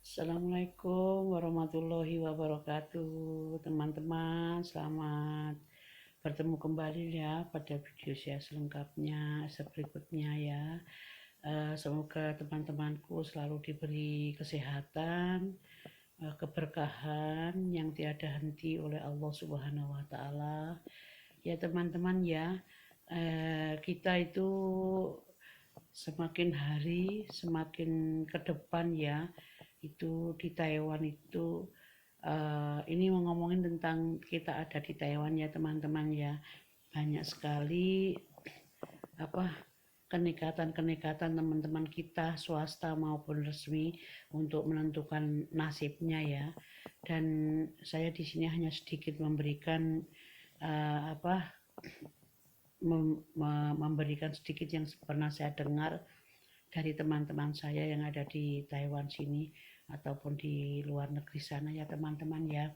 Assalamualaikum warahmatullahi wabarakatuh, teman-teman. Selamat bertemu kembali ya pada video saya selengkapnya berikutnya ya. Semoga teman-temanku selalu diberi kesehatan, keberkahan yang tiada henti oleh Allah Subhanahu wa Ta'ala. Ya, teman-teman ya, kita itu semakin hari semakin ke depan ya, itu di Taiwan itu ini ngomongin tentang kita ada di Taiwan ya teman-teman ya, banyak sekali kenekatan teman-teman kita swasta maupun resmi untuk menentukan nasibnya ya. Dan saya di sini hanya sedikit memberikan memberikan sedikit yang pernah saya dengar dari teman-teman saya yang ada di Taiwan sini ataupun di luar negeri sana ya teman-teman ya.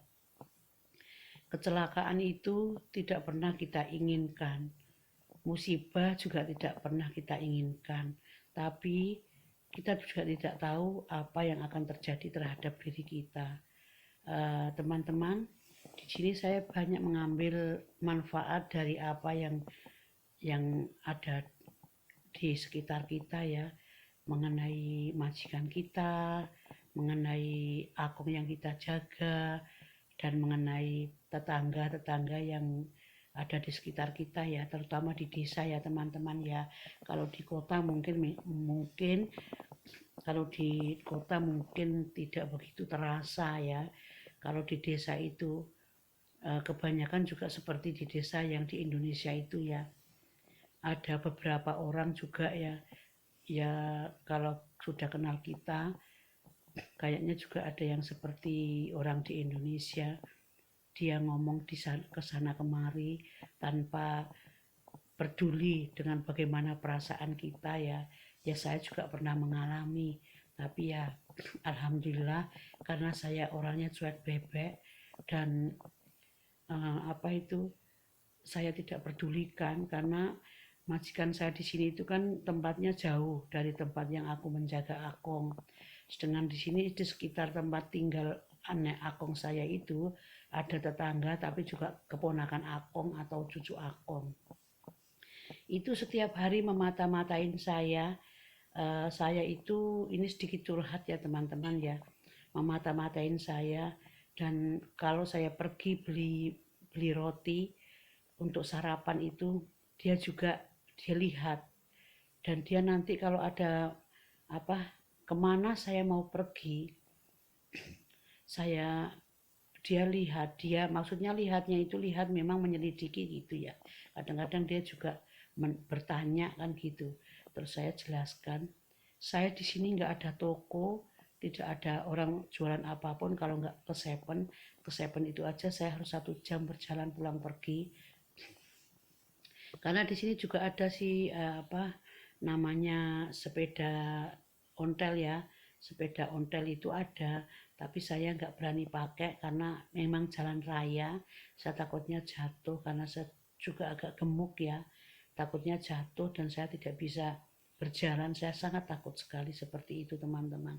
Kecelakaan itu tidak pernah kita inginkan, musibah juga tidak pernah kita inginkan, tapi kita juga tidak tahu apa yang akan terjadi terhadap diri kita. Teman-teman, di sini saya banyak mengambil manfaat dari apa yang ada di sekitar kita ya, mengenai majikan kita, mengenai akung yang kita jaga, dan mengenai tetangga-tetangga yang ada di sekitar kita ya, terutama di desa ya teman-teman ya. Kalau di kota mungkin kalau di kota mungkin tidak begitu terasa ya. Kalau di desa itu kebanyakan juga seperti di desa yang di Indonesia itu ya, ada beberapa orang juga ya, kalau sudah kenal kita kayaknya juga ada yang seperti orang di Indonesia, dia ngomong ke sana kemari tanpa peduli dengan bagaimana perasaan kita ya. Ya saya juga pernah mengalami, tapi ya alhamdulillah karena saya orangnya cuek bebek dan saya tidak pedulikan, karena majikan saya di sini itu kan tempatnya jauh dari tempat yang aku menjaga akong. Sedangkan di sini di sekitar tempat tinggal anak akong saya itu ada tetangga tapi juga keponakan akong atau cucu akong. Itu setiap hari memata-matain saya. Saya itu ini sedikit curhat ya teman-teman ya, memata-matain saya. Dan kalau saya pergi beli roti untuk sarapan itu, dia lihat, dan dia nanti kalau ada kemana saya mau pergi, dia maksudnya lihatnya itu lihat memang menyelidiki gitu ya. Kadang-kadang dia juga bertanya kan gitu. Terus saya jelaskan, saya di sini nggak ada toko, tidak ada orang jualan apapun. Kalau nggak ke Seven itu aja saya harus 1 jam berjalan pulang pergi. Karena di sini juga ada sih namanya sepeda ontel ya. Sepeda ontel itu ada, tapi saya nggak berani pakai karena memang jalan raya. Saya takutnya jatuh karena saya juga agak gemuk ya. Takutnya jatuh dan saya tidak bisa berjalan. Saya sangat takut sekali seperti itu teman-teman.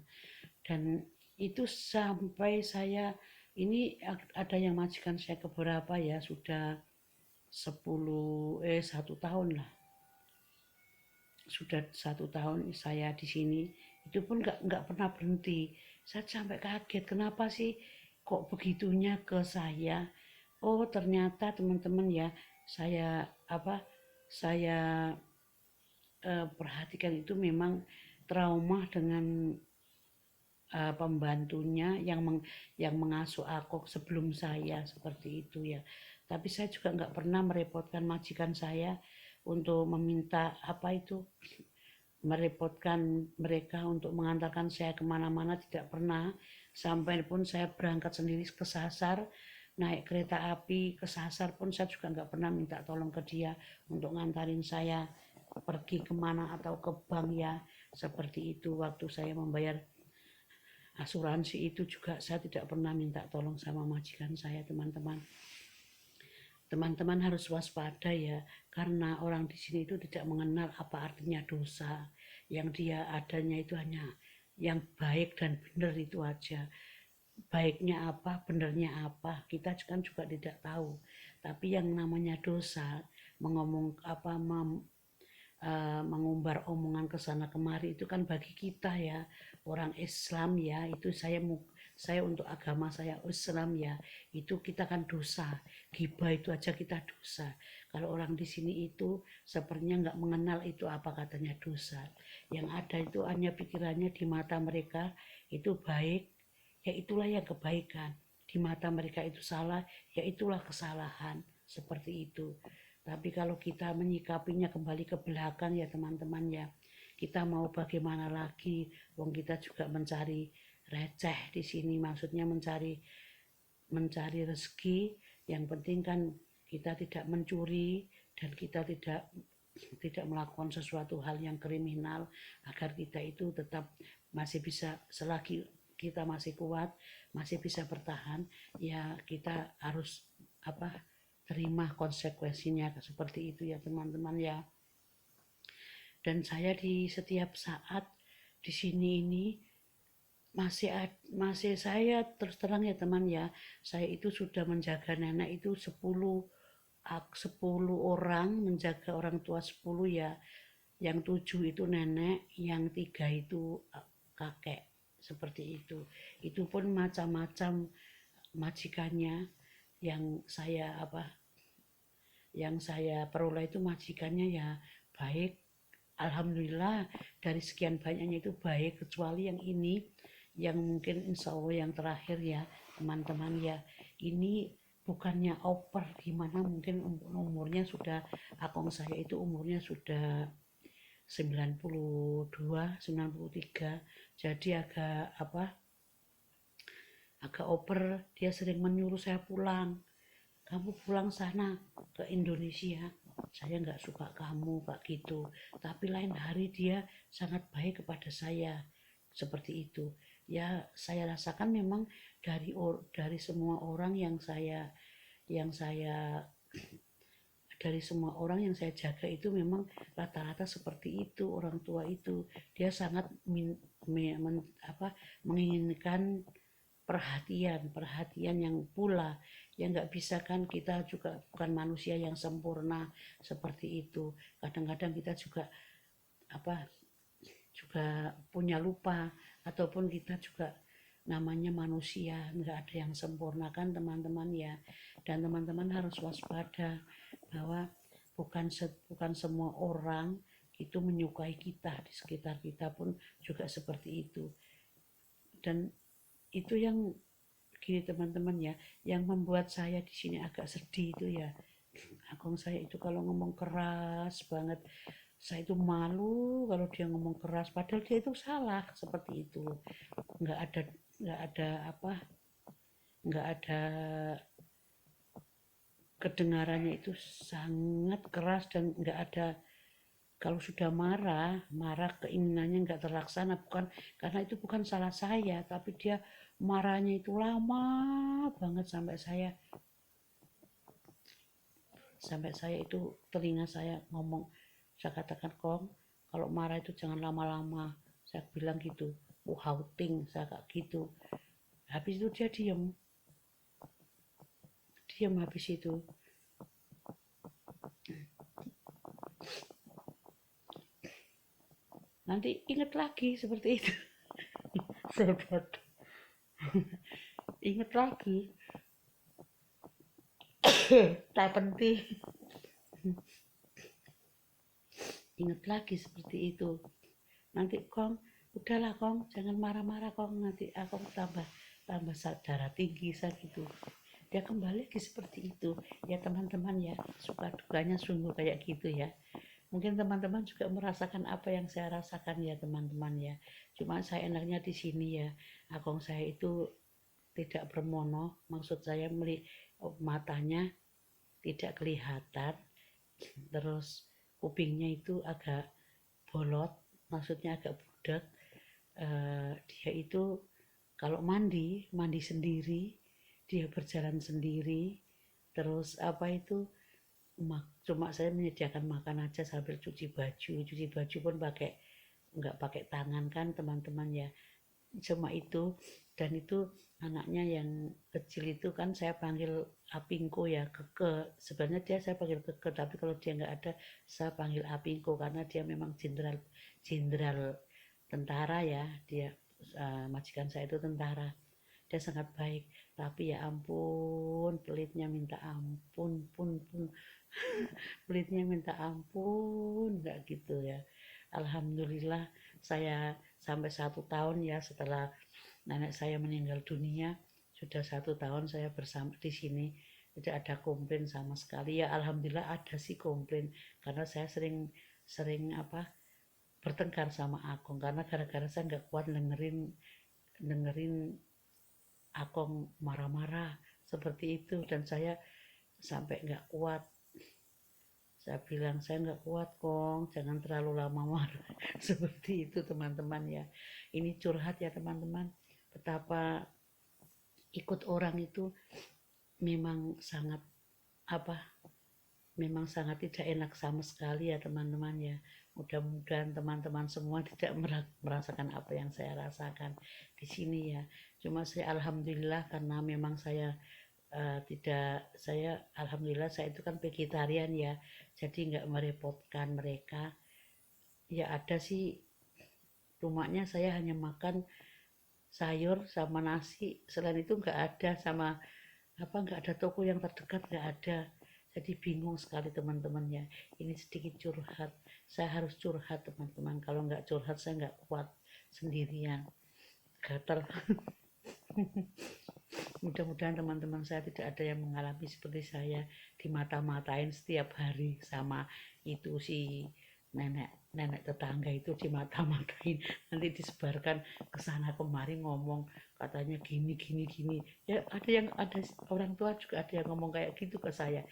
Dan itu sampai saya ini ada yang majikan saya keberapa ya, sudah 1 tahun lah, sudah 1 tahun saya di sini, itu pun nggak pernah berhenti. Saya sampai kaget, kenapa sih kok begitunya ke saya. Oh ternyata teman-teman ya, saya saya perhatikan itu memang trauma dengan pembantunya yang mengasuh aku sebelum saya, seperti itu ya. Tapi saya juga nggak pernah merepotkan majikan saya untuk meminta merepotkan mereka untuk mengantarkan saya kemana-mana, tidak pernah. Sampai pun saya berangkat sendiri kesasar, naik kereta api kesasar pun saya juga nggak pernah minta tolong ke dia untuk ngantarin saya pergi kemana atau ke bank ya, seperti itu. Waktu saya membayar asuransi itu juga saya tidak pernah minta tolong sama majikan saya teman-teman. Teman-teman harus waspada ya, karena orang di sini itu tidak mengenal apa artinya dosa. Yang dia adanya itu hanya yang baik dan benar itu aja. Baiknya apa, benernya apa, kita kan juga tidak tahu. Tapi yang namanya dosa, mengomong apa, mengumbar omongan ke sana kemari itu kan bagi kita ya orang Islam ya, itu saya untuk agama saya Islam ya, itu kita kan dosa. Gibah itu aja kita dosa. Kalau orang di sini itu sepertinya nggak mengenal itu apa katanya dosa. Yang ada itu hanya pikirannya di mata mereka itu baik, ya itulah yang kebaikan. Di mata mereka itu salah, ya itulah kesalahan. Seperti itu. Tapi kalau kita menyikapinya kembali ke belakang ya teman-teman ya, kita mau bagaimana lagi? Wong kita juga mencari receh di sini, maksudnya mencari rezeki. Yang penting kan kita tidak mencuri dan kita tidak melakukan sesuatu hal yang kriminal, agar kita itu tetap masih bisa, selagi kita masih kuat, masih bisa bertahan, ya kita harus apa, terima konsekuensinya seperti itu ya teman-teman ya. Dan saya di setiap saat di sini ini masih saya terus terang ya teman ya, saya itu sudah menjaga nenek itu 10 orang, menjaga orang tua 10 ya, yang 7 itu nenek, yang 3 itu kakek, seperti itu pun macam-macam majikannya yang saya peroleh itu majikannya ya baik, alhamdulillah. Dari sekian banyaknya itu baik, kecuali yang ini yang mungkin insya Allah yang terakhir ya teman-teman ya, ini bukannya oper gimana, mungkin umurnya sudah, akong saya itu umurnya sudah 92, 93, jadi agak oper. Dia sering menyuruh saya pulang, kamu pulang sana ke Indonesia, saya nggak suka kamu kak gitu. Tapi lain hari dia sangat baik kepada saya, seperti itu ya. Saya rasakan memang dari semua orang yang saya dari semua orang yang saya jaga itu memang rata-rata seperti itu. Orang tua itu dia sangat menginginkan perhatian yang pula, yang nggak bisa kan, kita juga bukan manusia yang sempurna seperti itu. Kadang-kadang kita juga punya lupa, ataupun kita juga namanya manusia, nggak ada yang sempurna kan teman-teman ya. Dan teman-teman harus waspada bahwa bukan semua orang itu menyukai kita, di sekitar kita pun juga seperti itu. Dan itu yang gini teman-teman ya, yang membuat saya di sini agak sedih itu ya, akong saya itu kalau ngomong keras banget. Saya itu malu kalau dia ngomong keras, padahal dia itu salah seperti itu. Nggak ada nggak ada apa nggak ada kedengarannya itu sangat keras, dan nggak ada, kalau sudah marah keinginannya nggak terlaksana, bukan karena itu bukan salah saya, tapi dia marahnya itu lama banget, sampai saya itu telinga saya ngomong, saya katakan, Kong, kalau marah itu jangan lama-lama, saya bilang gitu. Houting saya kayak gitu. Habis itu dia diam habis itu. Nanti ingat lagi seperti itu. Sedot. Ingat lagi. Tak penting. Ingat lagi seperti itu. Nanti Kong, udahlah Kong, jangan marah-marah Kong, nanti aku tambah darah tinggi saya gitu. Dia kembali lagi seperti itu ya teman-teman ya. Suka dukanya sungguh kayak gitu ya. Mungkin teman-teman juga merasakan apa yang saya rasakan ya teman-teman ya. Cuma saya enaknya di sini ya, akong saya itu tidak bermono, maksud saya matanya tidak kelihatan, terus kupingnya itu agak bolot, maksudnya agak budak. Dia itu kalau mandi sendiri, dia berjalan sendiri, terus cuma saya menyediakan makan aja sambil cuci baju pun pakai nggak pakai tangan kan teman-teman ya, cuma itu. Dan itu anaknya yang kecil itu kan saya panggil Apingko ya, Keke. Sebenarnya dia saya panggil Keke, tapi kalau dia nggak ada saya panggil Apingko karena dia memang jenderal jenderal tentara ya. Dia majikan saya itu tentara, dia sangat baik, tapi ya ampun pelitnya minta ampun pun pelitnya minta ampun, nggak gitu ya. Alhamdulillah saya sampai 1 tahun ya setelah nenek saya meninggal dunia, sudah 1 tahun saya bersama di sini, tidak ada komplain sama sekali ya. Alhamdulillah ada sih komplain karena saya sering sering bertengkar sama Akong karena gara-gara saya nggak kuat dengerin dengerin Akong marah-marah seperti itu, dan saya sampai nggak kuat. Saya bilang saya nggak kuat Kong, jangan terlalu lama marah. Seperti itu teman-teman ya. Ini curhat ya teman-teman, betapa ikut orang itu memang sangat apa memang sangat tidak enak sama sekali ya teman-teman ya. Mudah-mudahan teman-teman semua tidak merasakan apa yang saya rasakan di sini ya. Cuma saya alhamdulillah karena memang saya tidak saya alhamdulillah saya itu kan vegetarian ya, jadi nggak merepotkan mereka. Ya ada sih, rumahnya saya hanya makan sayur sama nasi, selain itu nggak ada, sama nggak ada toko yang terdekat, nggak ada. Jadi bingung sekali teman-teman ya. Ini sedikit curhat, saya harus curhat teman-teman, kalau nggak curhat saya nggak kuat sendirian, gatal. Mudah-mudahan teman-teman saya tidak ada yang mengalami seperti saya, dimata-matain setiap hari sama itu si nenek tetangga itu, dimata-matain, nanti disebarkan ke sana kemari ngomong katanya gini gini gini ya. Ada orang tua juga ada yang ngomong kayak gitu ke saya,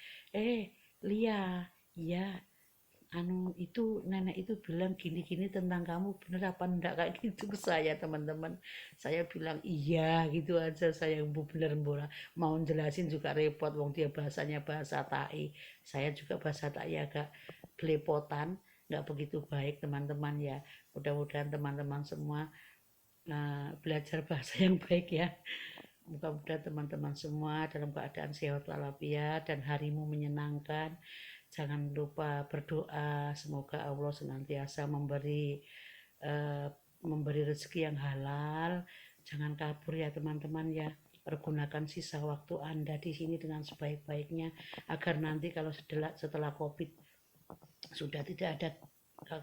Lia, ya itu nenek itu bilang gini-gini tentang kamu, bener apa enggak, kayak gitu ke saya teman-teman. Saya bilang iya gitu aja, saya bener mau jelasin juga repot, wong dia bahasanya bahasa Tai, saya juga bahasa Tai agak belepotan, nggak begitu baik teman-teman ya. Mudah-mudahan teman-teman semua belajar bahasa yang baik ya. Mudah-mudahan teman-teman semua dalam keadaan sehat walafiat dan harimu menyenangkan. Jangan lupa berdoa, semoga Allah senantiasa eh, memberi rezeki yang halal. Jangan kabur ya teman-teman ya. Pergunakan sisa waktu Anda di sini dengan sebaik-baiknya agar nanti kalau setelah COVID sudah tidak ada,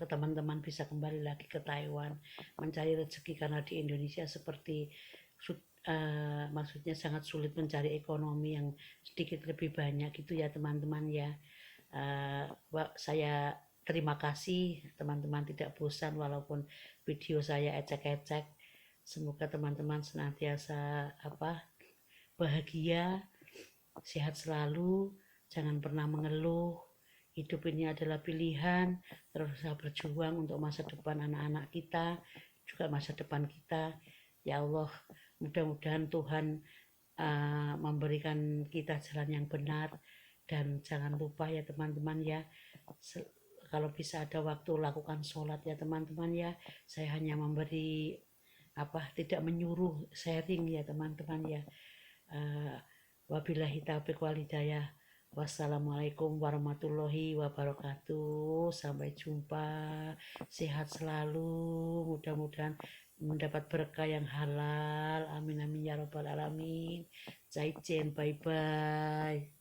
teman-teman bisa kembali lagi ke Taiwan mencari rezeki, karena di Indonesia seperti maksudnya sangat sulit mencari ekonomi yang sedikit lebih banyak gitu ya teman-teman ya. Saya terima kasih teman-teman tidak bosan walaupun video saya ecek-ecek. Semoga teman-teman senantiasa bahagia, sehat selalu, jangan pernah mengeluh. Hidup ini adalah pilihan, terus berjuang untuk masa depan anak-anak kita, juga masa depan kita. Ya Allah, mudah-mudahan Tuhan memberikan kita jalan yang benar. Dan jangan lupa ya teman-teman ya, kalau bisa ada waktu lakukan sholat ya teman-teman ya. Saya hanya memberi tidak menyuruh, sharing ya teman-teman ya. Wabillahi taufiq wal hidayah. Wassalamualaikum warahmatullahi wabarakatuh. Sampai jumpa, sehat selalu, mudah-mudahan mendapat berkah yang halal, amin amin ya robbal alamin. Zaijian, bye bye.